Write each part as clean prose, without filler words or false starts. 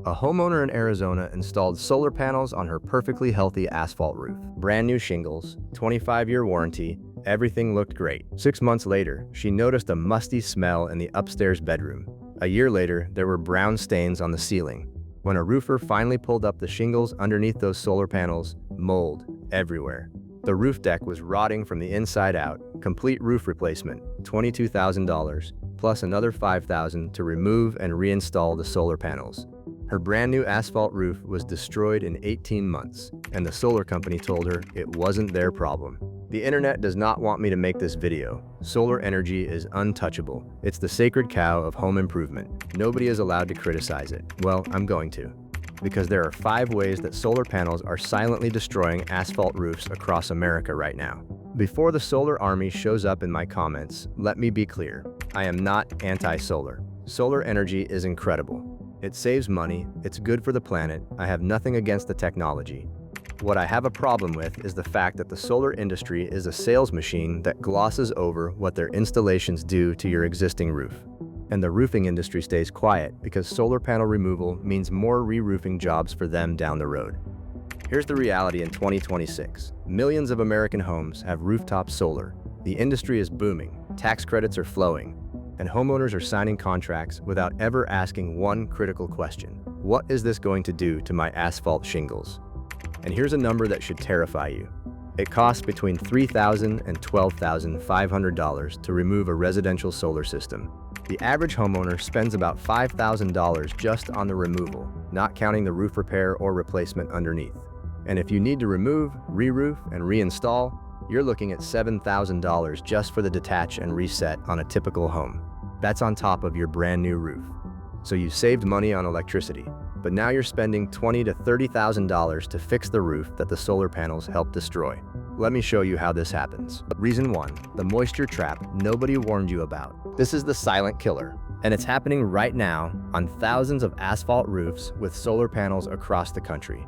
A homeowner in Arizona installed solar panels on her perfectly healthy asphalt roof. Brand new shingles, 25-year warranty, everything looked great. 6 months later, she noticed a musty smell in the upstairs bedroom. A year later, there were brown stains on the ceiling. When a roofer finally pulled up the shingles underneath those solar panels, mold everywhere. The roof deck was rotting from the inside out. Complete roof replacement, $22,000, plus another $5,000 to remove and reinstall the solar panels. Her brand new asphalt roof was destroyed in 18 months, and the solar company told her it wasn't their problem. The internet does not want me to make this video. Solar energy is untouchable. It's the sacred cow of home improvement. Nobody is allowed to criticize it. Well, I'm going to. Because there are 5 ways that solar panels are silently destroying asphalt roofs across America right now. Before the solar army shows up in my comments, let me be clear. I am not anti-solar. Solar energy is incredible. It saves money, it's good for the planet, I have nothing against the technology. What I have a problem with is the fact that the solar industry is a sales machine that glosses over what their installations do to your existing roof. And the roofing industry stays quiet because solar panel removal means more re-roofing jobs for them down the road. Here's the reality in 2026. Millions of American homes have rooftop solar. The industry is booming, tax credits are flowing, and homeowners are signing contracts without ever asking one critical question. What is this going to do to my asphalt shingles? And here's a number that should terrify you. It costs between $3,000 and $12,500 to remove a residential solar system. The average homeowner spends about $5,000 just on the removal, not counting the roof repair or replacement underneath. And if you need to remove, re-roof, and reinstall, you're looking at $7,000 just for the detach and reset on a typical home. That's on top of your brand new roof. So you saved money on electricity, but now you're spending $20,000 to $30,000 to fix the roof that the solar panels helped destroy. Let me show you how this happens. Reason 1, the moisture trap nobody warned you about. This is the silent killer, and it's happening right now on thousands of asphalt roofs with solar panels across the country.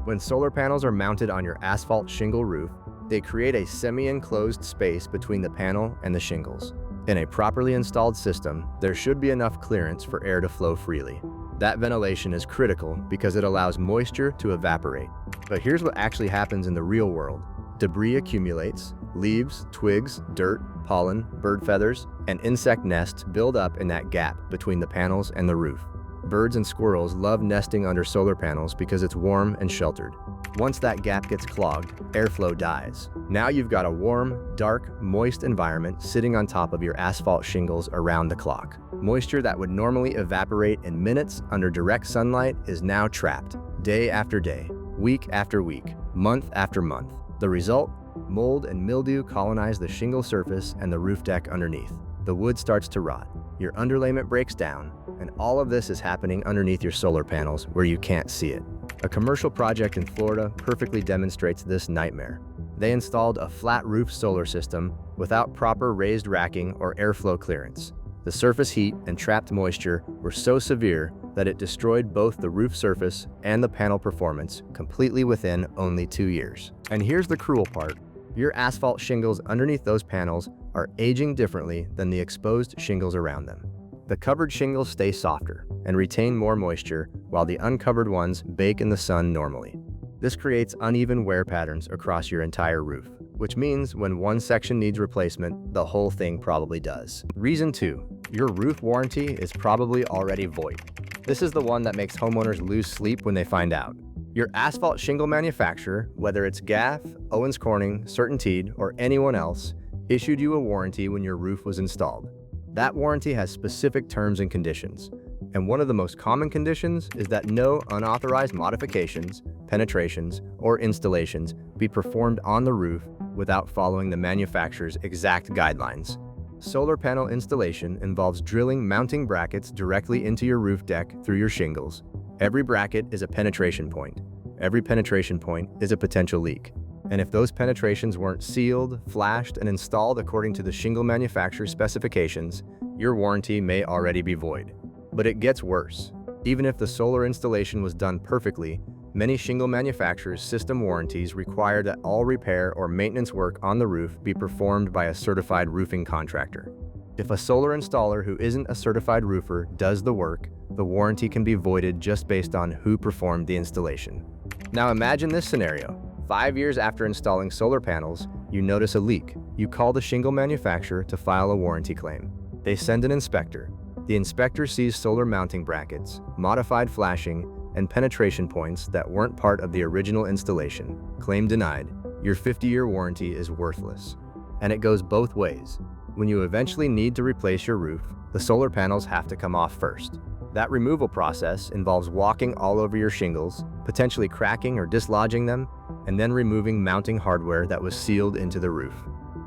When solar panels are mounted on your asphalt shingle roof, they create a semi-enclosed space between the panel and the shingles. In a properly installed system, there should be enough clearance for air to flow freely. That ventilation is critical because it allows moisture to evaporate. But here's what actually happens in the real world. Debris accumulates, leaves, twigs, dirt, pollen, bird feathers, and insect nests build up in that gap between the panels and the roof. Birds and squirrels love nesting under solar panels because it's warm and sheltered. Once that gap gets clogged, airflow dies. Now you've got a warm, dark, moist environment sitting on top of your asphalt shingles around the clock. Moisture that would normally evaporate in minutes under direct sunlight is now trapped, day after day, week after week, month after month. The result? Mold and mildew colonize the shingle surface and the roof deck underneath. The wood starts to rot, your underlayment breaks down, and all of this is happening underneath your solar panels where you can't see it. A commercial project in Florida perfectly demonstrates this nightmare. They installed a flat roof solar system without proper raised racking or airflow clearance. The surface heat and trapped moisture were so severe that it destroyed both the roof surface and the panel performance completely within only 2 years. And here's the cruel part. Your asphalt shingles underneath those panels are aging differently than the exposed shingles around them. The covered shingles stay softer and retain more moisture, while the uncovered ones bake in the sun normally. This creates uneven wear patterns across your entire roof, which means when one section needs replacement, the whole thing probably does. Reason 2, your roof warranty is probably already void. This is the one that makes homeowners lose sleep when they find out. Your asphalt shingle manufacturer, whether it's Gaff, Owens Corning, CertainTeed, or anyone else, issued you a warranty when your roof was installed. That warranty has specific terms and conditions, and one of the most common conditions is that no unauthorized modifications, penetrations, or installations be performed on the roof without following the manufacturer's exact guidelines. Solar panel installation involves drilling mounting brackets directly into your roof deck through your shingles. Every bracket is a penetration point. Every penetration point is a potential leak. And if those penetrations weren't sealed, flashed, and installed according to the shingle manufacturer's specifications, your warranty may already be void. But it gets worse. Even if the solar installation was done perfectly, many shingle manufacturers' system warranties require that all repair or maintenance work on the roof be performed by a certified roofing contractor. If a solar installer who isn't a certified roofer does the work, the warranty can be voided just based on who performed the installation. Now imagine this scenario. 5 years after installing solar panels, you notice a leak. You call the shingle manufacturer to file a warranty claim. They send an inspector. The inspector sees solar mounting brackets, modified flashing, and penetration points that weren't part of the original installation. Claim denied. Your 50-year warranty is worthless. And it goes both ways. When you eventually need to replace your roof, the solar panels have to come off first. That removal process involves walking all over your shingles, potentially cracking or dislodging them, and then removing mounting hardware that was sealed into the roof.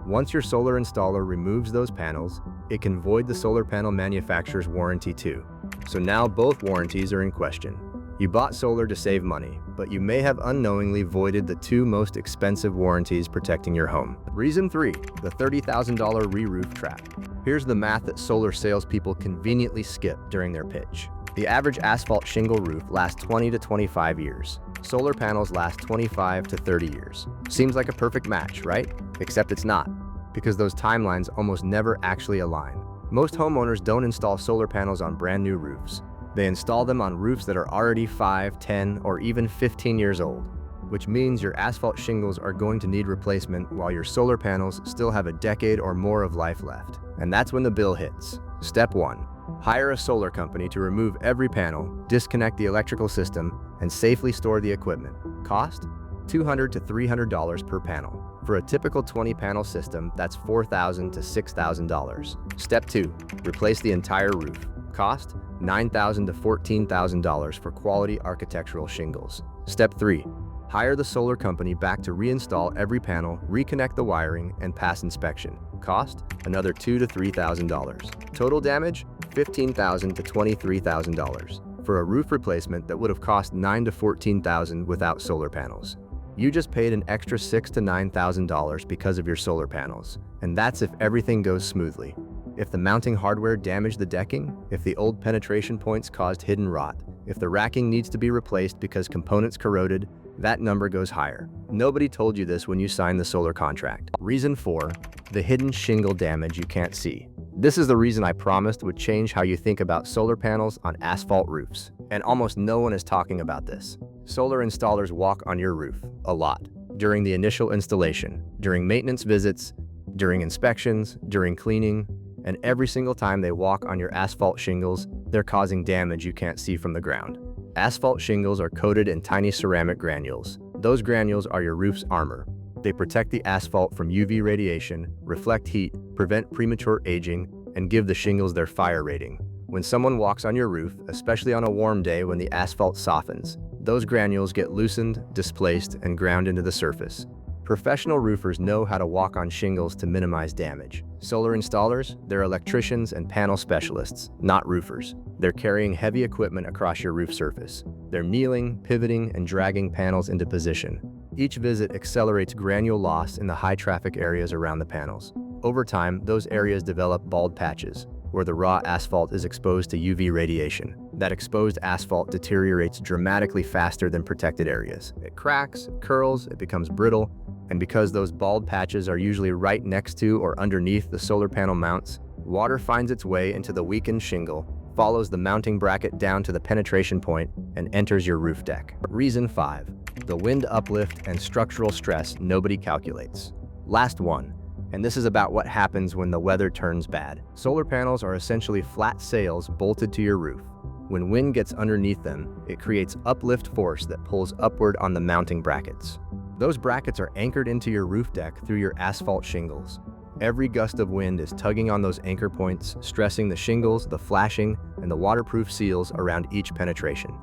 Once your solar installer removes those panels, it can void the solar panel manufacturer's warranty too. So now both warranties are in question. You bought solar to save money, but you may have unknowingly voided the two most expensive warranties protecting your home. Reason 3, the $30,000 re-roof trap. Here's the math that solar salespeople conveniently skip during their pitch. The average asphalt shingle roof lasts 20 to 25 years. Solar panels last 25 to 30 years. Seems like a perfect match, right? Except it's not, because those timelines almost never actually align. Most homeowners don't install solar panels on brand new roofs. They install them on roofs that are already 5, 10, or even 15 years old, which means your asphalt shingles are going to need replacement while your solar panels still have a decade or more of life left. And that's when the bill hits. Step 1. Hire a solar company to remove every panel, disconnect the electrical system, and safely store the equipment. Cost? $200 to $300 per panel. For a typical 20-panel system, that's $4,000 to $6,000. Step 2. Replace the entire roof. Cost? $9,000 to $14,000 for quality architectural shingles. Step 3. Hire the solar company back to reinstall every panel, reconnect the wiring, and pass inspection. Cost? Another $2,000 to $3,000. Total damage? $15,000 to $23,000 for a roof replacement that would have cost $9,000 to $14,000 without solar panels. You just paid an extra $6,000 to $9,000 because of your solar panels, and that's if everything goes smoothly. If the mounting hardware damaged the decking, if the old penetration points caused hidden rot, if the racking needs to be replaced because components corroded, that number goes higher. Nobody told you this when you signed the solar contract. Reason 4, the hidden shingle damage you can't see. This is the reason I promised would change how you think about solar panels on asphalt roofs. And almost no one is talking about this. Solar installers walk on your roof a lot. During the initial installation, during maintenance visits, during inspections, during cleaning, and every single time they walk on your asphalt shingles, they're causing damage you can't see from the ground. Asphalt shingles are coated in tiny ceramic granules. Those granules are your roof's armor. They protect the asphalt from UV radiation, reflect heat, prevent premature aging, and give the shingles their fire rating. When someone walks on your roof, especially on a warm day when the asphalt softens, those granules get loosened, displaced, and ground into the surface. Professional roofers know how to walk on shingles to minimize damage. Solar installers, they're electricians and panel specialists, not roofers. They're carrying heavy equipment across your roof surface. They're kneeling, pivoting, and dragging panels into position. Each visit accelerates granule loss in the high-traffic areas around the panels. Over time, those areas develop bald patches, where the raw asphalt is exposed to UV radiation. That exposed asphalt deteriorates dramatically faster than protected areas. It cracks, it curls, it becomes brittle, and because those bald patches are usually right next to or underneath the solar panel mounts, water finds its way into the weakened shingle, follows the mounting bracket down to the penetration point, and enters your roof deck. Reason 5. The wind uplift and structural stress nobody calculates. Last one, and this is about what happens when the weather turns bad. Solar panels are essentially flat sails bolted to your roof. When wind gets underneath them, it creates uplift force that pulls upward on the mounting brackets. Those brackets are anchored into your roof deck through your asphalt shingles. Every gust of wind is tugging on those anchor points, stressing the shingles, the flashing, and the waterproof seals around each penetration.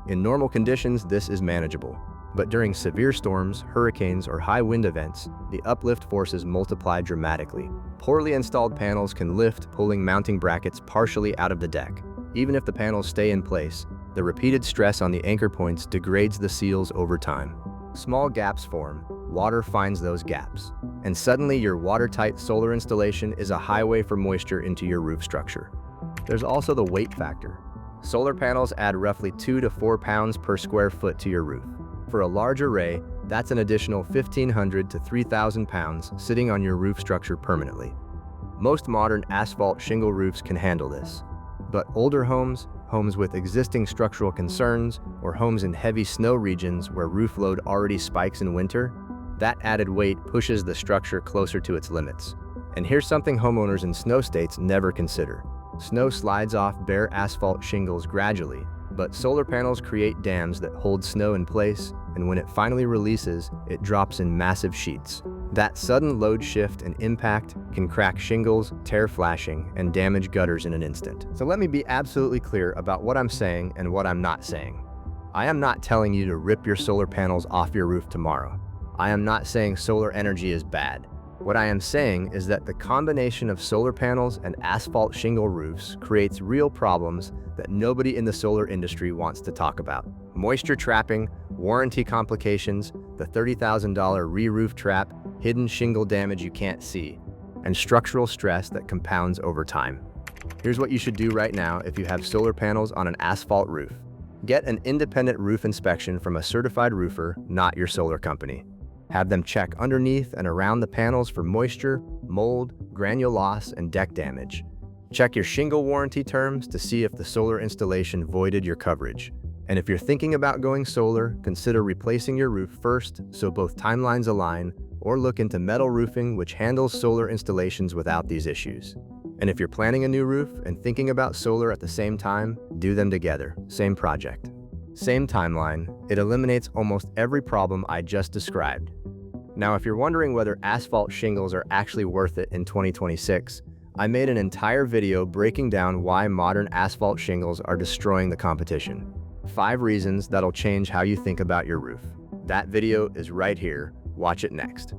In normal conditions, this is manageable. But during severe storms, hurricanes, or high wind events, the uplift forces multiply dramatically. Poorly installed panels can lift, pulling mounting brackets partially out of the deck. Even if the panels stay in place, the repeated stress on the anchor points degrades the seals over time. Small gaps form, water finds those gaps, and suddenly your watertight solar installation is a highway for moisture into your roof structure. There's also the weight factor. Solar panels add roughly 2 to 4 pounds per square foot to your roof. For a large array, that's an additional 1,500 to 3,000 pounds sitting on your roof structure permanently. Most modern asphalt shingle roofs can handle this, but older homes, homes with existing structural concerns, or homes in heavy snow regions where roof load already spikes in winter, that added weight pushes the structure closer to its limits. And here's something homeowners in snow states never consider. Snow slides off bare asphalt shingles gradually, but solar panels create dams that hold snow in place, and when it finally releases, it drops in massive sheets. That sudden load shift and impact can crack shingles, tear flashing, and damage gutters in an instant. So let me be absolutely clear about what I'm saying and what I'm not saying. I am not telling you to rip your solar panels off your roof tomorrow. I am not saying solar energy is bad. What I am saying is that the combination of solar panels and asphalt shingle roofs creates real problems that nobody in the solar industry wants to talk about. Moisture trapping, warranty complications, the $30,000 re-roof trap, hidden shingle damage you can't see, and structural stress that compounds over time. Here's what you should do right now if you have solar panels on an asphalt roof. Get an independent roof inspection from a certified roofer, not your solar company. Have them check underneath and around the panels for moisture, mold, granule loss, and deck damage. Check your shingle warranty terms to see if the solar installation voided your coverage. And if you're thinking about going solar, consider replacing your roof first so both timelines align, or look into metal roofing, which handles solar installations without these issues. And if you're planning a new roof and thinking about solar at the same time, do them together, same project. Same timeline, it eliminates almost every problem I just described. Now, if you're wondering whether asphalt shingles are actually worth it in 2026, I made an entire video breaking down why modern asphalt shingles are destroying the competition. 5 reasons that'll change how you think about your roof. That video is right here. Watch it next.